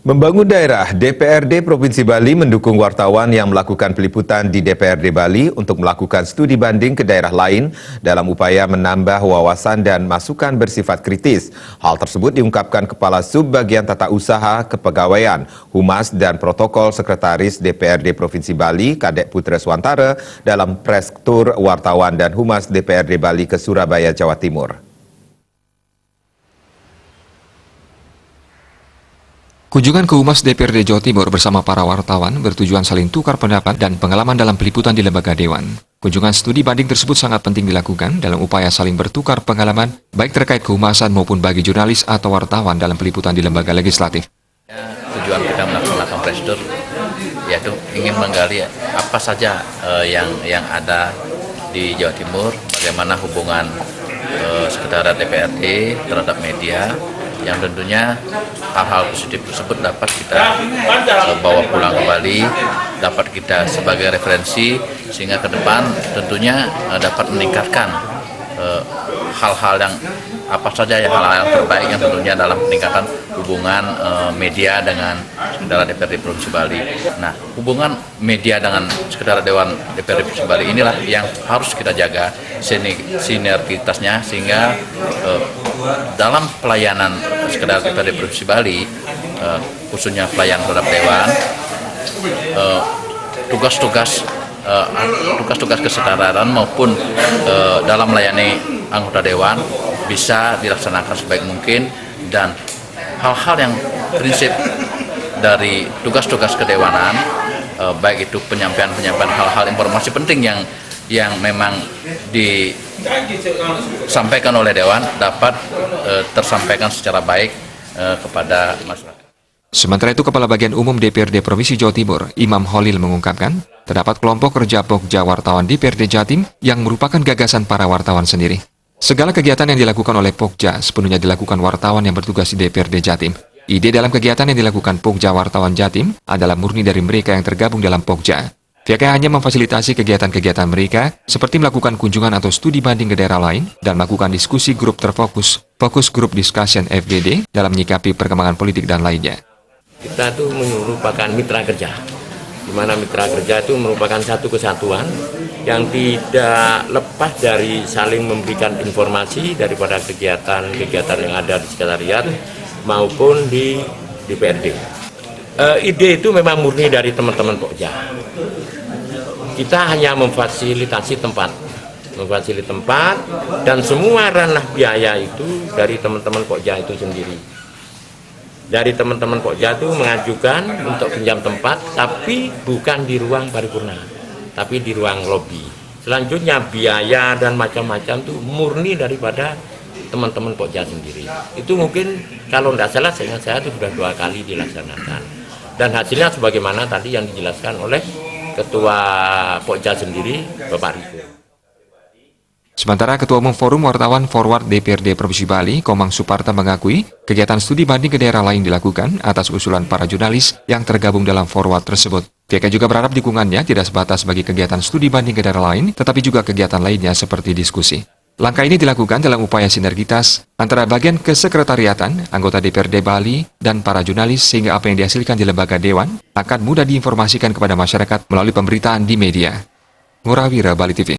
Membangun daerah, DPRD Provinsi Bali mendukung wartawan yang melakukan peliputan di DPRD Bali untuk melakukan studi banding ke daerah lain dalam upaya menambah wawasan dan masukan bersifat kritis. Hal tersebut diungkapkan Kepala Subbagian Tata Usaha Kepegawaian, Humas dan Protokol Sekretaris DPRD Provinsi Bali, Kadek Putra Swantara, dalam press tour wartawan dan Humas DPRD Bali ke Surabaya, Jawa Timur. Kunjungan ke Humas DPRD Jawa Timur bersama para wartawan bertujuan saling tukar pendapat dan pengalaman dalam peliputan di lembaga dewan. Kunjungan studi banding tersebut sangat penting dilakukan dalam upaya saling bertukar pengalaman baik terkait kehumasan maupun bagi jurnalis atau wartawan dalam peliputan di lembaga legislatif. Tujuan kita melaksanakan press tour yaitu ingin menggali apa saja yang ada di Jawa Timur, bagaimana hubungan Sekretariat DPRD terhadap media, yang tentunya hal-hal positif tersebut dapat kita bawa pulang ke Bali, dapat kita sebagai referensi sehingga ke depan tentunya dapat meningkatkan hal-hal yang apa saja hal-hal yang terbaik yang tentunya dalam peningkatan hubungan media dengan Sekretariat DPRD Provinsi Bali. Nah, hubungan media dengan Sekretariat Dewan DPRD Provinsi Bali inilah yang harus kita jaga sinergitasnya sehingga dalam pelayanan Sekretariat DPRD Provinsi Bali, khususnya pelayanan terhadap Dewan, tugas-tugas kesetaraan maupun dalam melayani anggota Dewan bisa dilaksanakan sebaik mungkin, dan hal-hal yang prinsip dari tugas-tugas kedewanan, baik itu penyampaian hal-hal informasi penting yang memang disampaikan oleh Dewan dapat tersampaikan secara baik kepada masyarakat. Sementara itu, Kepala Bagian Umum DPRD Provinsi Jawa Timur, Imam Holil mengungkapkan, terdapat kelompok kerja Pokja Wartawan DPRD Jatim yang merupakan gagasan para wartawan sendiri. Segala kegiatan yang dilakukan oleh Pokja sepenuhnya dilakukan wartawan yang bertugas di DPRD Jatim. Ide dalam kegiatan yang dilakukan Pokja Wartawan Jatim adalah murni dari mereka yang tergabung dalam Pokja. Pihaknya hanya memfasilitasi kegiatan-kegiatan mereka seperti melakukan kunjungan atau studi banding ke daerah lain dan melakukan diskusi grup terfokus, Focus Group Discussion FGD, dalam menyikapi perkembangan politik dan lainnya. Kita itu merupakan mitra kerja, di mana mitra kerja itu merupakan satu kesatuan yang tidak lepas dari saling memberikan informasi daripada kegiatan-kegiatan yang ada di sekretariat maupun di DPRD. Ide itu memang murni dari teman-teman Pokja. Kita hanya memfasilitasi tempat, dan semua ranah biaya itu dari teman-teman Pokja itu sendiri. Dari teman-teman Pokja itu mengajukan untuk pinjam tempat, tapi bukan di ruang paripurna, tapi di ruang lobi. Selanjutnya biaya dan macam-macam itu murni daripada teman-teman Pokja sendiri. Itu mungkin kalau tidak salah saya itu sudah 2 kali dilaksanakan. Dan hasilnya sebagaimana tadi yang dijelaskan oleh Ketua Pokja sendiri, Bapak Riko. Sementara Ketua Umum Forum Wartawan Forward DPRD Provinsi Bali, Komang Suparta, mengakui kegiatan studi banding ke daerah lain dilakukan atas usulan para jurnalis yang tergabung dalam forward tersebut. Pihaknya juga berharap dukungannya tidak sebatas bagi kegiatan studi banding ke daerah lain, tetapi juga kegiatan lainnya seperti diskusi. Langkah ini dilakukan dalam upaya sinergitas antara bagian kesekretariatan, anggota DPRD Bali, dan para jurnalis sehingga apa yang dihasilkan di lembaga dewan akan mudah diinformasikan kepada masyarakat melalui pemberitaan di media. Ngurah Wira, Bali TV.